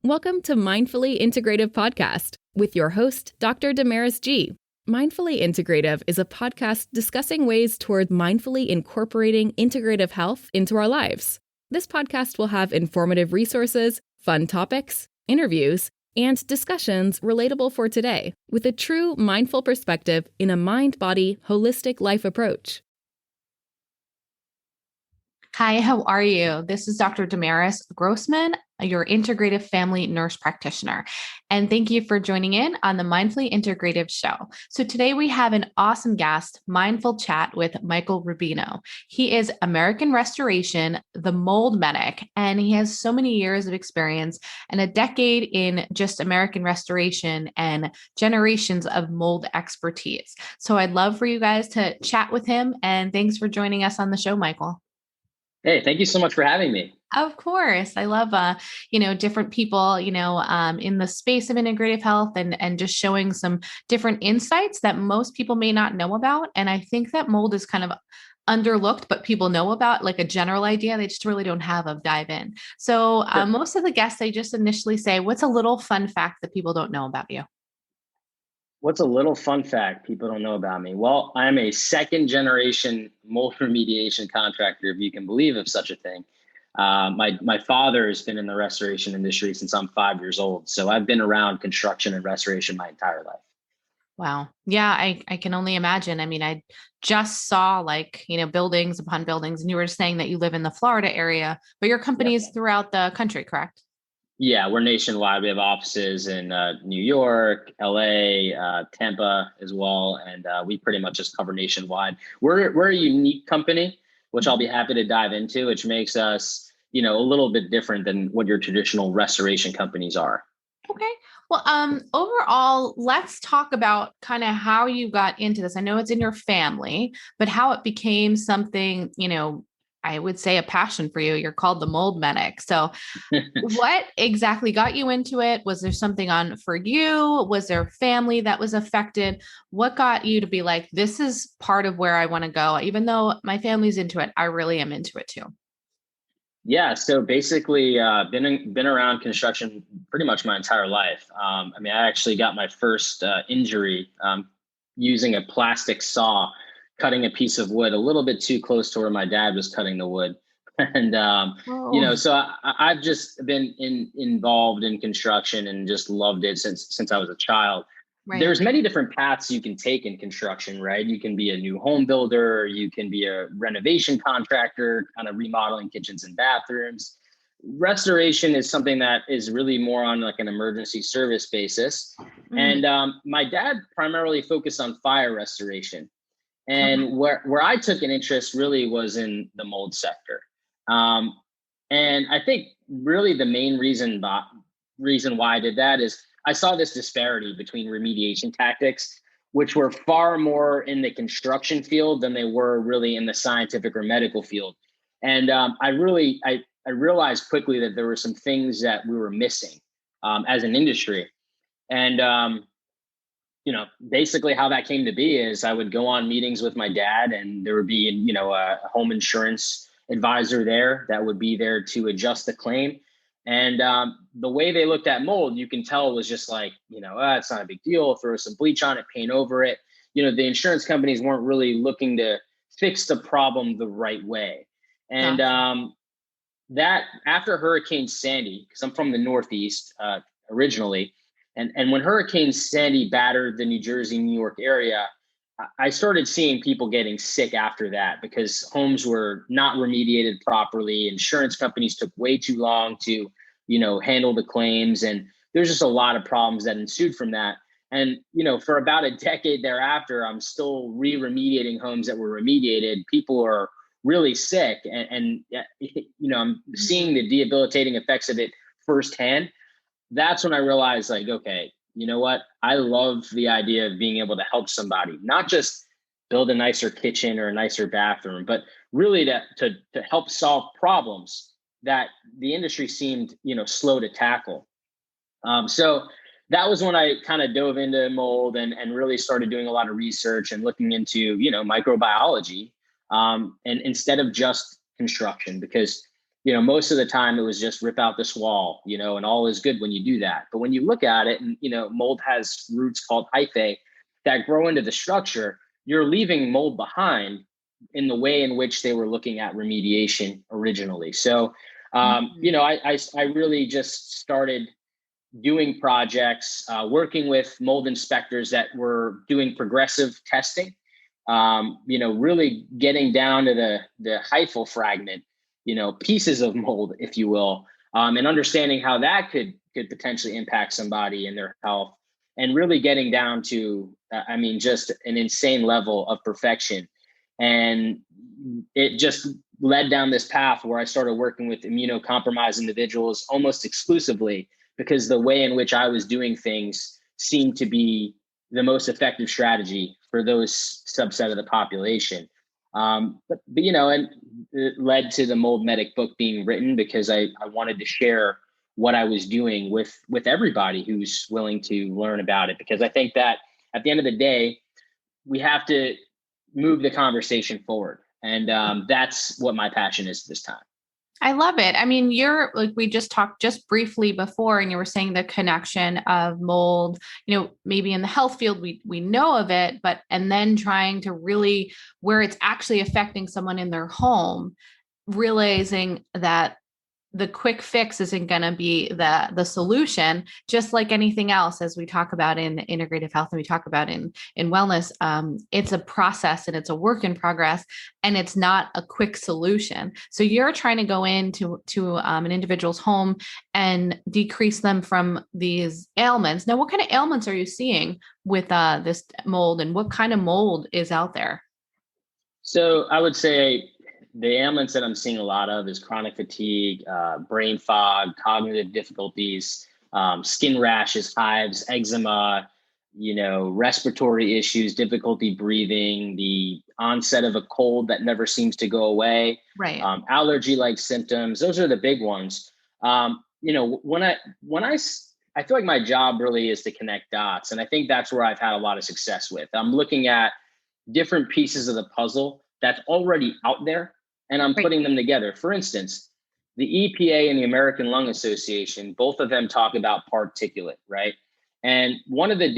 Welcome to Mindfully Integrative Podcast with your host, Dr. Damaris G. Mindfully Integrative is a podcast discussing ways toward mindfully incorporating integrative health into our lives. This podcast will have informative resources, fun topics, interviews, and discussions relatable for today with a true mindful perspective in a mind-body, holistic life approach. Hi, how are you? This is Dr. Damaris Grossman, your integrative family nurse practitioner. And thank you for joining in on the Mindfully Integrative Show. So today we have an awesome guest, Mindful Chat with Michael Rubino. He is American Restoration, the mold medic, and he has so many years of experience and a decade in just American restoration and generations of mold expertise. So I'd love for you guys to chat with him. And thanks for joining us on the show, Michael. Hey, thank you so much for having me. Of course. I love, different people, in the space of integrative health and just showing some different insights that most people may not know about. And I think that mold is kind of underlooked, but people know about like a general idea. They just really don't have a dive in. So Sure. Most of the guests, they just initially say, what's a little fun fact that people don't know about you? What's a little fun fact people don't know about me? Well, I'm a second generation mold remediation contractor, if you can believe of such a thing. My father has been in the restoration industry since I'm 5 years old. So I've been around construction and restoration my entire life. Wow. Yeah, I can only imagine. I mean, I just saw buildings upon buildings, and you were saying that you live in the Florida area, but your company is throughout the country, correct? Yeah, we're nationwide. We have offices in New York, LA, Tampa as well. And we pretty much just cover nationwide. We're a unique company, which I'll be happy to dive into, which makes us, a little bit different than what your traditional restoration companies are. Okay. Well, overall, let's talk about kind of how you got into this. I know it's in your family, but how it became something, I would say a passion for you. You're called the mold medic. So what exactly got you into it? Was there something on for you? Was there family that was affected? What got you to be like, this is part of where I want to go? Even though my family's into it, I really am into it too. Yeah, so basically, been around construction pretty much my entire life. I actually got my first injury using a plastic saw, cutting a piece of wood a little bit too close to where my dad was cutting the wood. And, so I've just been involved in construction and just loved it since I was a child. Right. There's many different paths you can take in construction, right? You can be a new home builder, you can be a renovation contractor, kind of remodeling kitchens and bathrooms. Restoration is something that is really more on like an emergency service basis. And my dad primarily focused on fire restoration. And where I took an interest really was in the mold sector. And I think really the main reason why I did that is I saw this disparity between remediation tactics, which were far more in the construction field than they were really in the scientific or medical field. And I realized quickly that there were some things that we were missing as an industry. And basically how that came to be is I would go on meetings with my dad, and there would be, a home insurance advisor there that would be there to adjust the claim. And the way they looked at mold, you can tell was just like, it's not a big deal. Throw some bleach on it, paint over it. The insurance companies weren't really looking to fix the problem the right way. And that after Hurricane Sandy, because I'm from the Northeast originally, and when Hurricane Sandy battered the New Jersey, New York area, I started seeing people getting sick after that because homes were not remediated properly. Insurance companies took way too long to, handle the claims. And there's just a lot of problems that ensued from that. And, for about a decade thereafter, I'm still remediating homes that were remediated. People are really sick. And I'm seeing the debilitating effects of it firsthand. That's when I realized, like, okay, you know what? I love the idea of being able to help somebody, not just build a nicer kitchen or a nicer bathroom, but really to help solve problems that the industry seemed, slow to tackle. So that was when I kind of dove into mold and really started doing a lot of research and looking into, microbiology, and instead of just construction, because most of the time it was just rip out this wall, and all is good when you do that. But when you look at it and, mold has roots called hyphae that grow into the structure, you're leaving mold behind in the way in which they were looking at remediation originally. So, I really just started doing projects, working with mold inspectors that were doing progressive testing, really getting down to the hyphal fragment, pieces of mold, if you will, and understanding how that could potentially impact somebody and their health, and really getting down to, just an insane level of perfection. And it just led down this path where I started working with immunocompromised individuals almost exclusively, because the way in which I was doing things seemed to be the most effective strategy for those subset of the population. And it led to the Mold Medic book being written, because I wanted to share what I was doing with everybody who's willing to learn about it. Because I think that at the end of the day, we have to move the conversation forward. And that's what my passion is this time. I love it. You're like, we just talked just briefly before, and you were saying the connection of mold, maybe in the health field, we know of it, and then trying to really where it's actually affecting someone in their home, realizing that the quick fix isn't going to be the solution, just like anything else, as we talk about in integrative health and we talk about in wellness. It's a process and it's a work in progress, and it's not a quick solution. So you're trying to go into an individual's home and decrease them from these ailments. Now, what kind of ailments are you seeing with this mold, and what kind of mold is out there? So I would say the ailments that I'm seeing a lot of is chronic fatigue, brain fog, cognitive difficulties, skin rashes, hives, eczema, respiratory issues, difficulty breathing, the onset of a cold that never seems to go away, right? Allergy-like symptoms. Those are the big ones. When I feel like my job really is to connect dots, and I think that's where I've had a lot of success with. I'm looking at different pieces of the puzzle that's already out there, and I'm putting them together. For instance, the EPA and the American Lung Association, both of them talk about particulate, right? And one of the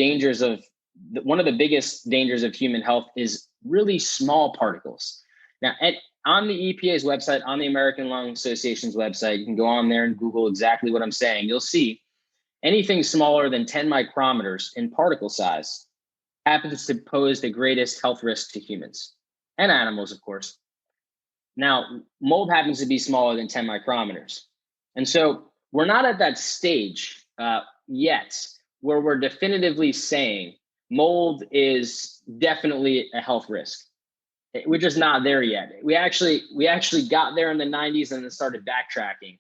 biggest dangers of human health is really small particles. Now, on the EPA's website, on the American Lung Association's website, you can go on there and Google exactly what I'm saying. You'll see anything smaller than 10 micrometers in particle size happens to pose the greatest health risk to humans and animals, of course. Now, mold happens to be smaller than 10 micrometers. And so we're not at that stage yet where we're definitively saying mold is definitely a health risk. We're just not there yet. We actually got there in the 90s and then started backtracking.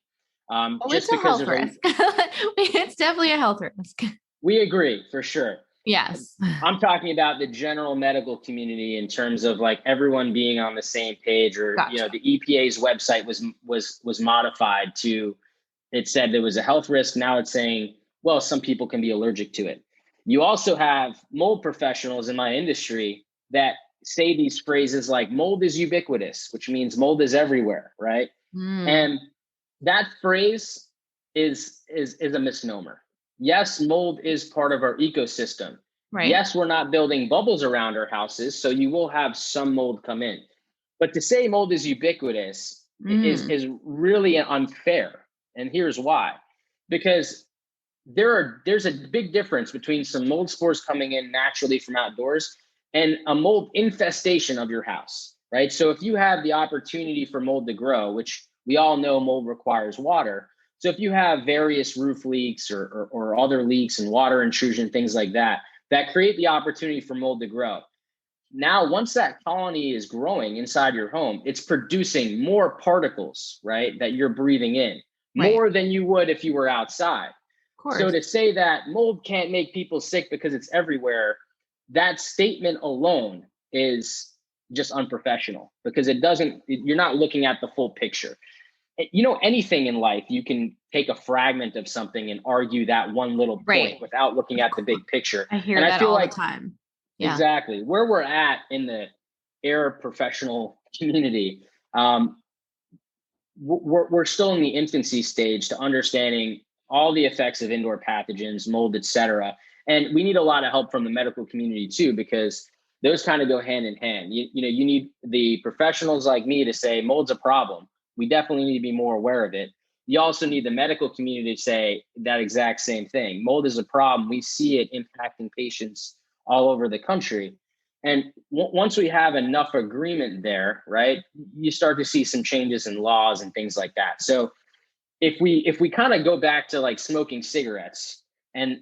Just it's a health risk. It's definitely a health risk. We agree, for sure. Yes. I'm talking about the general medical community in terms of like everyone being on the same page, or, Gotcha. The EPA's website was modified to, it said there was a health risk. Now it's saying, well, some people can be allergic to it. You also have mold professionals in my industry that say these phrases like mold is ubiquitous, which means mold is everywhere, right? And that phrase is a misnomer. Yes, mold is part of our ecosystem. Right. Yes, we're not building bubbles around our houses, so you will have some mold come in. But to say mold is ubiquitous is really unfair. And here's why. Because there's a big difference between some mold spores coming in naturally from outdoors and a mold infestation of your house, right? So if you have the opportunity for mold to grow, which we all know mold requires water. So if you have various roof leaks or other leaks and water intrusion, things like that, that create the opportunity for mold to grow. Now, once that colony is growing inside your home, it's producing more particles, right, that you're breathing in, more than you would if you were outside. So to say that mold can't make people sick because it's everywhere, that statement alone is just unprofessional, because you're not looking at the full picture. Anything in life, you can take a fragment of something and argue that one little point without looking at the big picture. I hear that all the time. Yeah. Exactly. Where we're at in the air professional community, we're still in the infancy stage to understanding all the effects of indoor pathogens, mold, et cetera. And we need a lot of help from the medical community too, because those kind of go hand in hand. You know, you need the professionals like me to say mold's a problem. We definitely need to be more aware of it. You also need the medical community to say that exact same thing. Mold is a problem. We see it impacting patients all over the country. And once we have enough agreement there, right, you start to see some changes in laws and things like that. So if we kind of go back to like smoking cigarettes and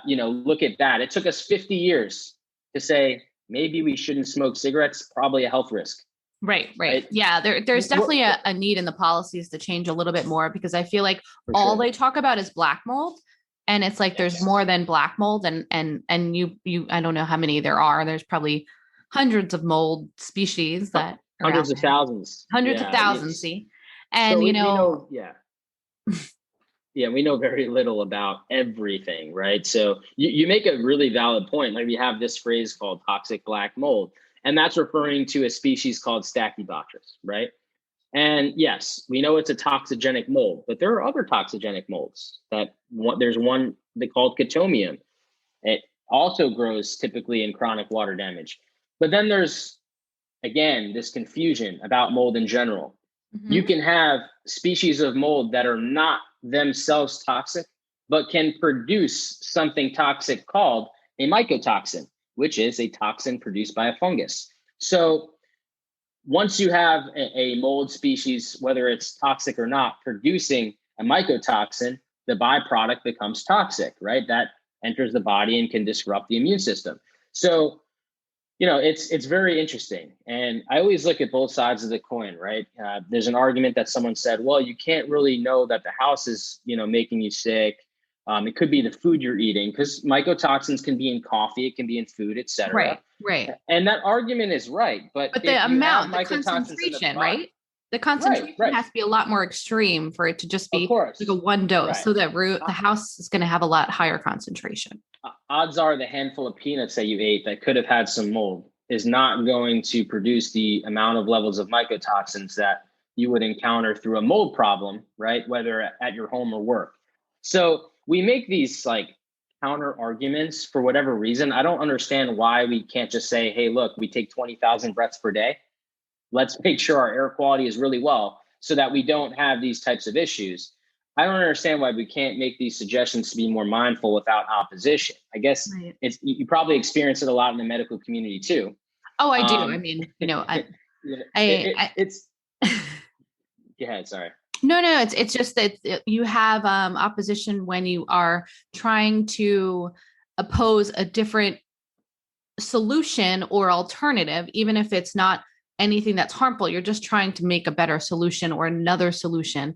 you know, look at that, it took us 50 years to say maybe we shouldn't smoke cigarettes, probably a health risk. Right. Yeah, there's definitely a need in the policies to change a little bit more, because I feel like all they talk about is black mold. And it's like, there's more than black mold, and you, I don't know how many there are. There's probably hundreds of mold species that are hundreds of thousands, hundreds of thousands. See, and so you know, we know very little about everything, right? So you make a really valid point. Like we have this phrase called toxic black mold, and that's referring to a species called Stachybotrys, right? And yes, we know it's a toxigenic mold, but there are other toxigenic molds there's one they called Chaetomium. It also grows typically in chronic water damage. But then there's, again, this confusion about mold in general. Mm-hmm. You can have species of mold that are not themselves toxic, but can produce something toxic called a mycotoxin, which is a toxin produced by a fungus. So once you have a mold species, whether it's toxic or not, producing a mycotoxin, the byproduct becomes toxic, right? That enters the body and can disrupt the immune system. So, you know, it's very interesting. And I always look at both sides of the coin, right? There's an argument that someone said, well, you can't really know that the house is, you know, making you sick. It could be the food you're eating, because mycotoxins can be in coffee, it can be in food, et cetera. Right. And that argument is right. But the amount, the concentration, right? The concentration has to be a lot more extreme for it to just be like a one dose. So that the house is going to have a lot higher concentration. Odds are the handful of peanuts that you ate that could have had some mold is not going to produce the amount of levels of mycotoxins that you would encounter through a mold problem, right? Whether at your home or work. So we make these like counter arguments for whatever reason. I don't understand why we can't just say, hey, look, we take 20,000 breaths per day. Let's make sure our air quality is really well so that we don't have these types of issues. I don't understand why we can't make these suggestions to be more mindful without opposition. I guess it's you probably experience it a lot in the medical community too. Oh, I do. I mean, you know, it's go ahead. Sorry. No, it's just that you have opposition when you are trying to oppose a different solution or alternative, even if it's not anything that's harmful. You're just trying to make a better solution or another solution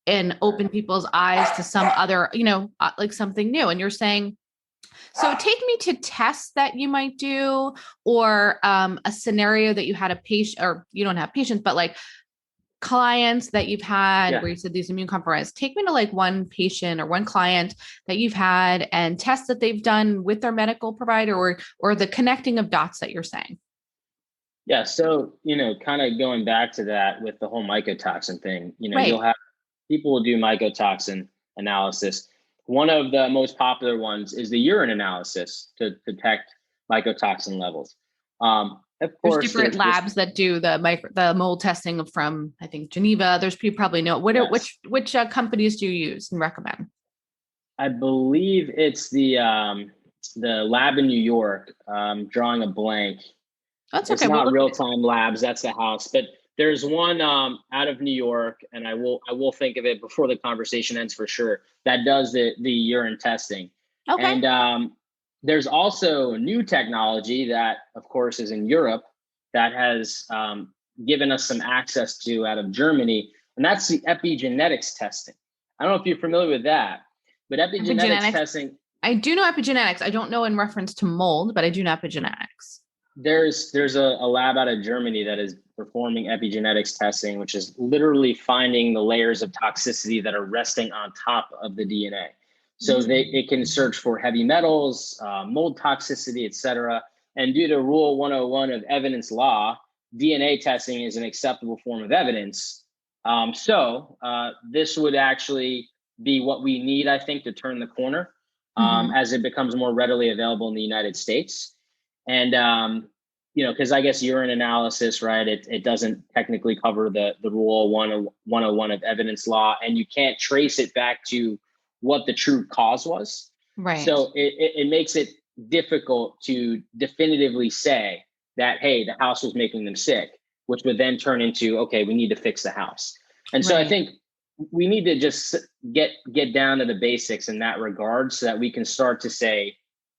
and open people's eyes to some other, you know, like something new. And you're saying, so take me to tests that you might do, or a scenario that you had a patient, or you don't have patients, but like clients that you've had where you said these immune compromised. Take me to like one patient or one client that you've had and tests that they've done with their medical provider, or the connecting of dots that you're saying. Yeah. So, you know, kind of going back to that with the whole mycotoxin thing, you know, you'll have people will do mycotoxin analysis. One of the most popular ones is the urine analysis to detect mycotoxin levels. Of course, there's different labs that do the mold testing from, I think, Geneva. There's people probably know which companies do you use and recommend? I believe it's the lab in New York. Drawing a blank. That's okay. It's not Real Time Labs. That's the house, but there's one out of New York, and I will think of it before the conversation ends for sure. That does the urine testing. Okay. And there's also new technology that, of course, is in Europe that has given us some access to out of Germany, and that's the epigenetics testing. I don't know if you're familiar with that, but epigenetics testing. I do know epigenetics. I don't know in reference to mold, but I do know epigenetics. There's a lab out of Germany that is performing epigenetics testing, which is literally finding the layers of toxicity that are resting on top of the DNA. So it can search for heavy metals, mold toxicity, et cetera. And due to Rule 101 of evidence law, DNA testing is an acceptable form of evidence This would actually be what we need, I think, to turn the corner as it becomes more readily available in the United States. And, because I guess urine analysis, right, it doesn't technically cover the Rule 101 of evidence law, and you can't trace it back to what the true cause was. Right. So it makes it difficult to definitively say that, hey, the house was making them sick, which would then turn into, okay, we need to fix the house. And so I think we need to just get down to the basics in that regard so that we can start to say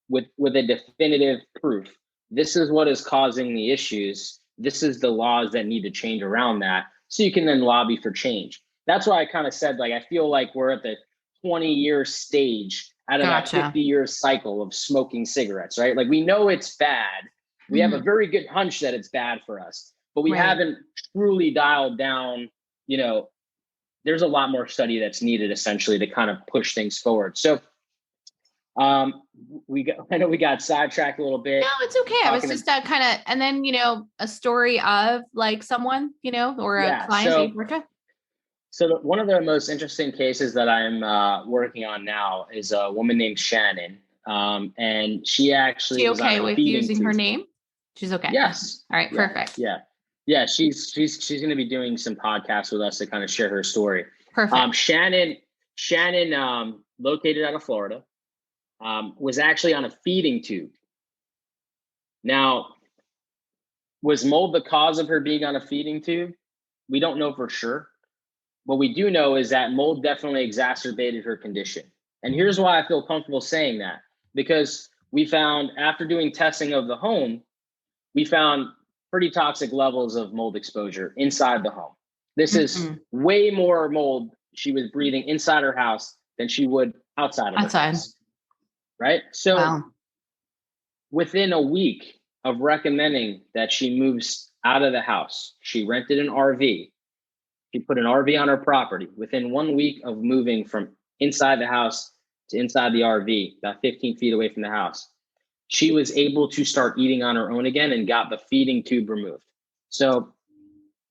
with a definitive proof, this is what is causing the issues. This is the laws that need to change around that. So you can then lobby for change. That's why I kind of said, like, I feel like we're at the 20-year stage out of that 50-year cycle of smoking cigarettes, right? Like, we know it's bad. We have a very good hunch that it's bad for us, but we haven't truly dialed down, there's a lot more study that's needed essentially to kind of push things forward. So I know we got sidetracked a little bit. No, it's okay. I was just kind of, and then, a story of like someone, or a client. So one of the most interesting cases that I'm working on now is a woman named Shannon. And she actually was okay with using her name? She's okay. Yes. All right. Yeah. Perfect. Yeah. She's going to be doing some podcasts with us to kind of share her story. Perfect. Shannon, located out of Florida, was actually on a feeding tube. Now, was mold the cause of her being on a feeding tube? We don't know for sure. What we do know is that mold definitely exacerbated her condition. And here's why I feel comfortable saying that, because we found, after doing testing of the home, we found pretty toxic levels of mold exposure inside the home. This is way more mold she was breathing inside her house than she would outside of her house. Right? So within a week of recommending that she moves out of the house, she rented an RV. She put an RV on her property. Within 1 week of moving from inside the house to inside the RV, about 15 feet away from the house, she was able to start eating on her own again and got the feeding tube removed. So,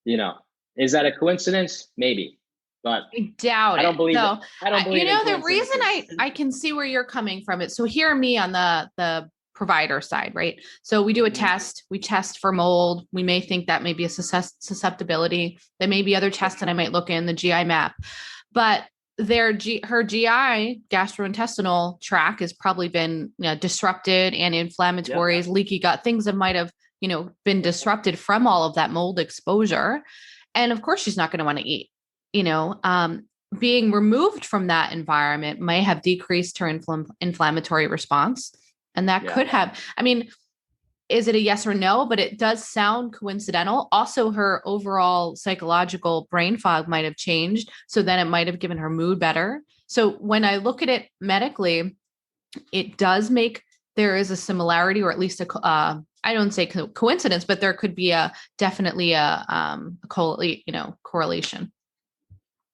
is that a coincidence? Maybe, but I doubt it. I don't believe it. I don't believe the reason I can see where you're coming from it. So hear me on the provider side, right? So we do a test, we test for mold. We may think that may be a susceptibility. There may be other tests that I might look in the GI map, but her GI gastrointestinal tract has probably been disrupted, and inflammatory, leaky gut, things that might have, been disrupted from all of that mold exposure. And of course she's not going to want to eat, being removed from that environment may have decreased her inflammatory response. And that could have, is it a yes or no? But it does sound coincidental. Also, her overall psychological brain fog might have changed. So then it might have given her mood better. So when I look at it medically, it does there is a similarity, or at least I don't say coincidence, but there could be definitely a correlation.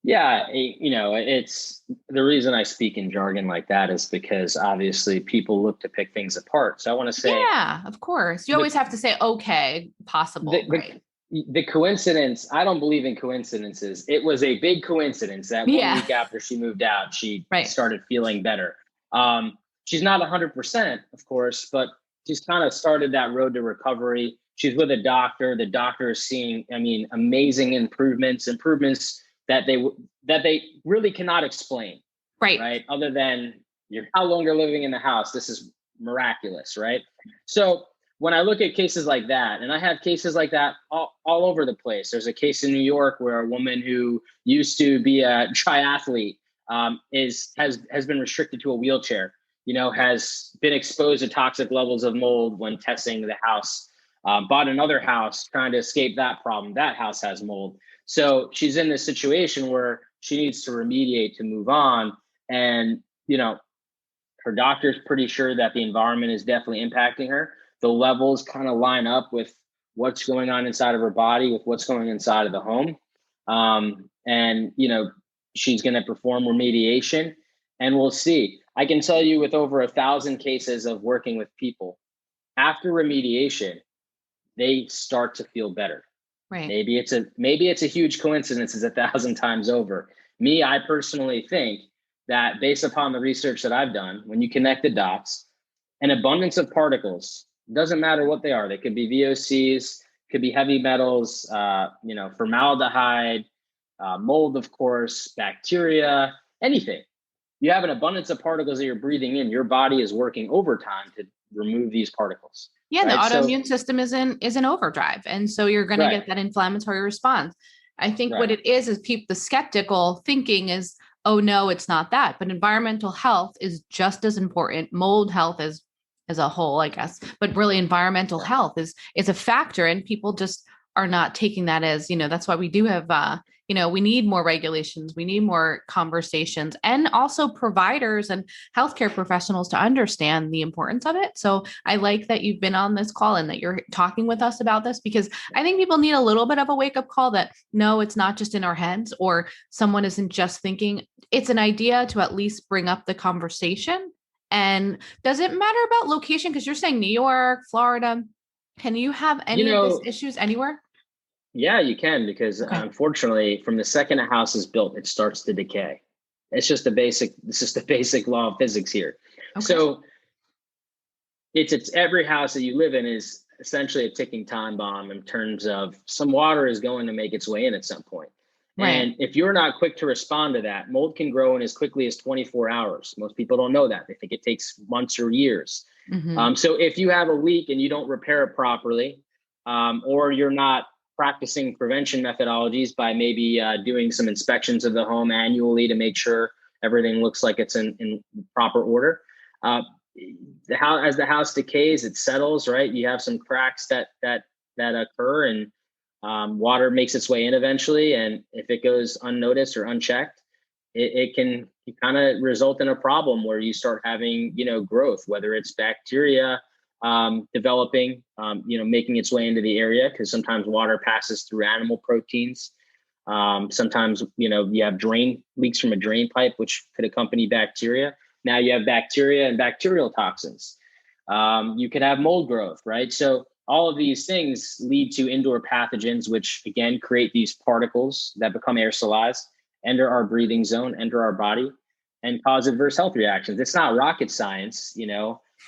Yeah, it's the reason I speak in jargon like that is because obviously people look to pick things apart. So I want to say, yeah, of course. You always have to say, okay, possible, right? The coincidence, I don't believe in coincidences. It was a big coincidence that 1 week after she moved out, she started feeling better. She's not 100%, of course, but she's kind of started that road to recovery. She's with a doctor. The doctor is seeing, amazing improvements that they really cannot explain, right? Other than you're no longer living in the house. This is miraculous, right? So when I look at cases like that, and I have cases like that all over the place. There's a case in New York where a woman who used to be a triathlete has been restricted to a wheelchair, has been exposed to toxic levels of mold when testing the house, bought another house trying to escape that problem. That house has mold. So she's in this situation where she needs to remediate to move on. And, her doctor's pretty sure that the environment is definitely impacting her. The levels kind of line up with what's going on inside of her body, with what's going inside of the home. And, she's going to perform remediation, and we'll see. I can tell you with over 1,000 cases of working with people, after remediation, they start to feel better. Right. Maybe it's a huge coincidence, it's 1,000 times over. Me, I personally think that based upon the research that I've done, when you connect the dots, an abundance of particles, doesn't matter what they are. They could be VOCs, could be heavy metals, formaldehyde, mold, of course, bacteria, anything. You have an abundance of particles that you're breathing in. Your body is working overtime to remove these particles. Yeah, right? the autoimmune system is in overdrive, and so you're going to get that inflammatory response. I think what it is the skeptical thinking is, oh no, it's not that. But environmental health is just as important. Mold health is as a whole, I guess, but really environmental health is a factor, and people just are not taking that as, that's why we do have, we need more regulations, we need more conversations, and also providers and healthcare professionals to understand the importance of it. So I like that you've been on this call and that you're talking with us about this, because I think people need a little bit of a wake up call that no, it's not just in our heads, or someone isn't just thinking. It's an idea to at least bring up the conversation. And does it matter about location? Because you're saying New York, Florida. Can you have any of these issues anywhere? Yeah, you can, because unfortunately, from the second a house is built, it starts to decay. It's just the basic law of physics here. Okay. So it's every house that you live in is essentially a ticking time bomb in terms of some water is going to make its way in at some point. Right. And if you're not quick to respond to that, mold can grow in as quickly as 24 hours. Most people don't know that. They think it takes months or years. Mm-hmm. So if you have a leak and you don't repair it properly, or you're not practicing prevention methodologies by maybe doing some inspections of the home annually to make sure everything looks like it's in proper order, as the house decays, it settles, right? You have some cracks that occur, and water makes its way in eventually. And if it goes unnoticed or unchecked, it can kind of result in a problem where you start having, growth, whether it's bacteria developing, making its way into the area, because sometimes water passes through animal proteins. Sometimes, you have drain leaks from a drain pipe, which could accompany bacteria. Now you have bacteria and bacterial toxins. You could have mold growth, right? So all of these things lead to indoor pathogens, which again create these particles that become aerosolized, enter our breathing zone, enter our body, and cause adverse health reactions. It's not rocket science,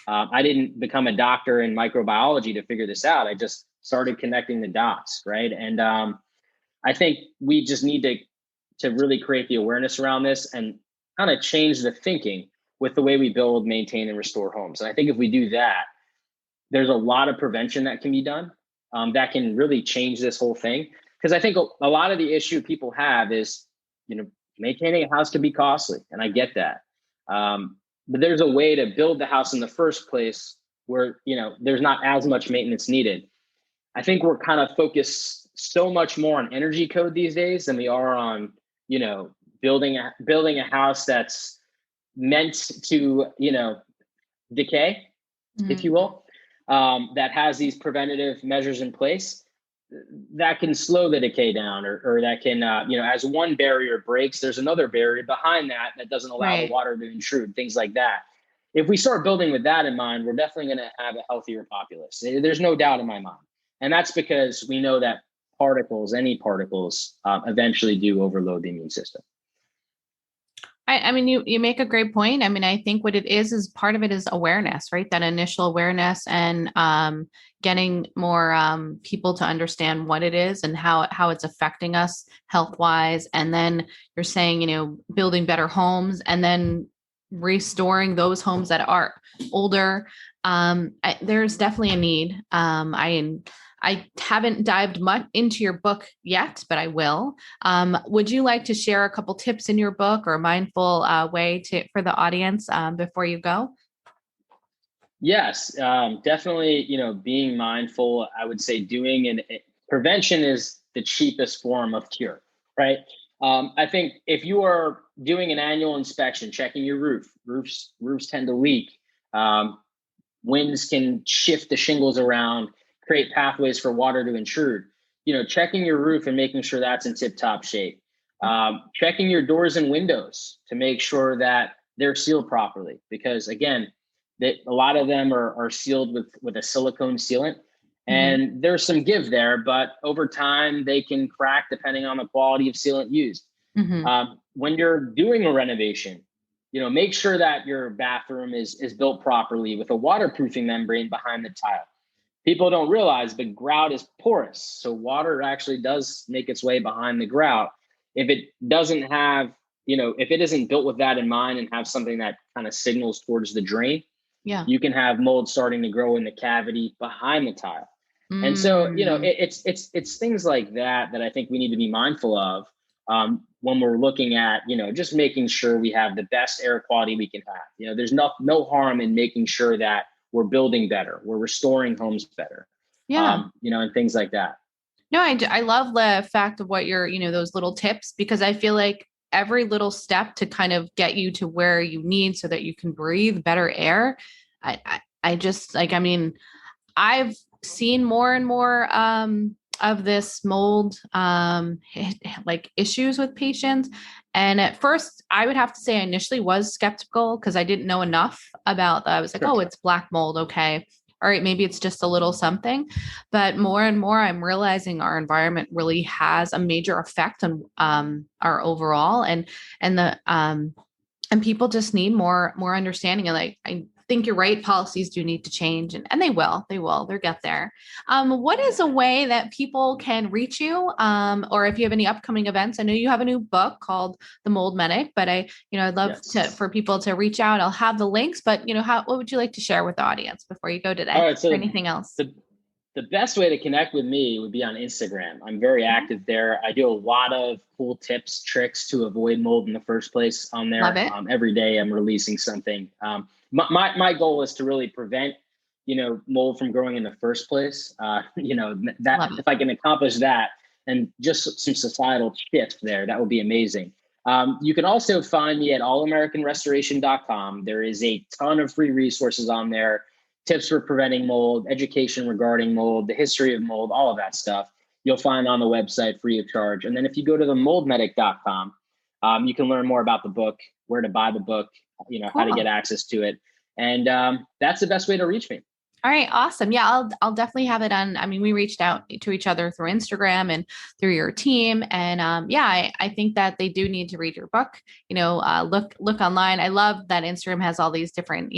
I didn't become a doctor in microbiology to figure this out. I just started connecting the dots, right? And I think we just need to really create the awareness around this and kind of change the thinking with the way we build, maintain, and restore homes. And I think if we do that, there's a lot of prevention that can be done that can really change this whole thing. Because I think a lot of the issue people have is, maintaining a house can be costly, and I get that. But there's a way to build the house in the first place where, there's not as much maintenance needed. I think we're kind of focused so much more on energy code these days than we are on, building a house that's meant to, decay, if you will, that has these preventative measures in place that can slow the decay down, or that can, as one barrier breaks, there's another barrier behind that doesn't allow the water to intrude, things like that. If we start building with that in mind, we're definitely going to have a healthier populace. There's no doubt in my mind. And that's because we know that any particles eventually do overload the immune system. I mean, you make a great point. I mean, I think what it is part of it is awareness, right? That initial awareness, and getting more people to understand what it is and how it's affecting us health-wise. And then you're saying, building better homes and then restoring those homes that are older. There's definitely a need. I haven't dived much into your book yet, but I will. Would you like to share a couple tips in your book, or a mindful way for the audience before you go? Yes, definitely. Being mindful, I would say prevention is the cheapest form of cure, right? I think if you are doing an annual inspection, checking your roofs tend to leak. Winds can shift the shingles around, create pathways for water to intrude. Checking your roof and making sure that's in tip-top shape. Checking your doors and windows to make sure that they're sealed properly, because again, a lot of them are sealed with a silicone sealant, And there's some give there, but over time they can crack depending on the quality of sealant used. When you're doing a renovation, make sure that your bathroom is built properly with a waterproofing membrane behind the tile. People don't realize, but grout is porous. So water actually does make its way behind the grout. If it doesn't have, if it isn't built with that in mind and have something that kind of signals towards the drain, you can have mold starting to grow in the cavity behind the tile. And so, it's things like that I think we need to be mindful of when we're looking at, just making sure we have the best air quality we can have. There's no harm in making sure that we're building better, we're restoring homes better, and things like that. No, I love the fact of what you're, those little tips, because I feel like every little step to kind of get you to where you need so that you can breathe better air. I've seen more and more of this mold like issues with patients. And at first I would have to say I initially was skeptical because I didn't know enough about that. I was like, oh, it's black mold. Okay. All right. Maybe it's just a little something, but more and more I'm realizing our environment really has a major effect on our overall and people just need more understanding. And I think you're right. Policies do need to change and they will, they'll get there. What is a way that people can reach you? Or if you have any upcoming events? I know you have a new book called The Mold Medic, but I'd love for people to reach out. I'll have the links, but what would you like to share with the audience before you go today? All right, so or anything else? The best way to connect with me would be on Instagram. I'm very active there. I do a lot of cool tips, tricks to avoid mold in the first place on there. Love it. Every day I'm releasing something. My goal is to really prevent, mold from growing in the first place. If I can accomplish that and just some societal shift there, that would be amazing. You can also find me at allamericanrestoration.com. There is a ton of free resources on there. Tips for preventing mold, education regarding mold, the history of mold, all of that stuff you'll find on the website free of charge. And then if you go to themoldmedic.com, you can learn more about the book, where to buy the book, Cool. how to get access to it. And that's the best way to reach me. All right. Awesome. Yeah, I'll definitely have it on. I mean, we reached out to each other through Instagram and through your team. And I think that they do need to read your book, look online. I love that Instagram has all these different,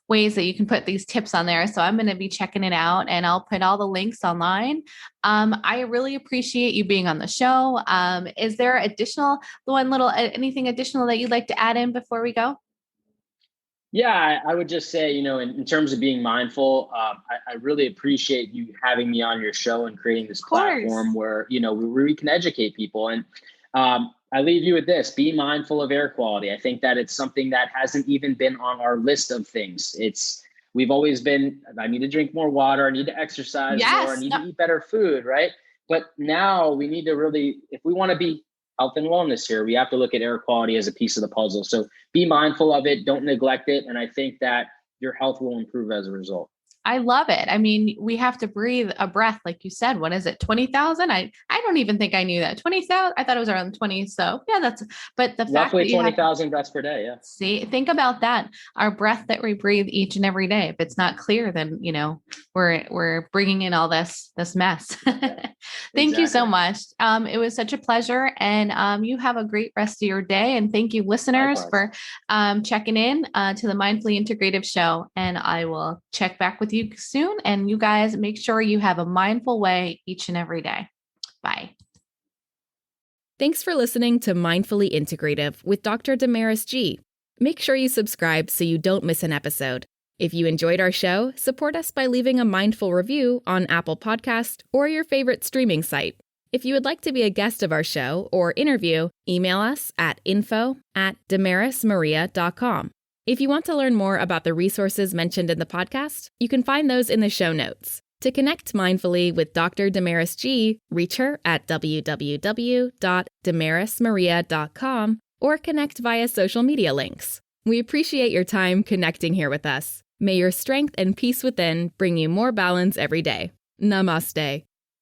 ways that you can put these tips on there. So I'm going to be checking it out and I'll put all the links online. I really appreciate you being on the show. Is there anything additional that you'd like to add in before we go? Yeah, I would just say, in terms of being mindful, I really appreciate you having me on your show and creating this platform where, where we can educate people. And I leave you with this: be mindful of air quality. I think that it's something that hasn't even been on our list of things. We've always been, I need to drink more water, I need to exercise more, I need to eat better food, right? But now we need to really, if we want to be health and wellness here, we have to look at air quality as a piece of the puzzle. So be mindful of it, don't neglect it. And I think that your health will improve as a result. I love it. I mean, we have to breathe a breath, like you said. What is it? 20,000? I don't even think I knew that. 20,000. I thought it was around 20. So yeah, but the fact that 20,000 breaths per day. Yeah. See, think about that. Our breath that we breathe each and every day. If it's not clear, then, we're bringing in all this mess. Thank you so much. It was such a pleasure, and you have a great rest of your day. And thank you, listeners, for checking in to the Mindfully Integrative Show. And I will check back with you soon. And you guys make sure you have a mindful way each and every day. Bye. Thanks for listening to Mindfully Integrative with Dr. Damaris G. Make sure you subscribe so you don't miss an episode. If you enjoyed our show, support us by leaving a mindful review on Apple Podcast or your favorite streaming site. If you would like to be a guest of our show or interview, email us at info@damarismaria.com. If you want to learn more about the resources mentioned in the podcast, you can find those in the show notes. To connect mindfully with Dr. Damaris G, reach her at www.damarismaria.com or connect via social media links. We appreciate your time connecting here with us. May your strength and peace within bring you more balance every day. Namaste.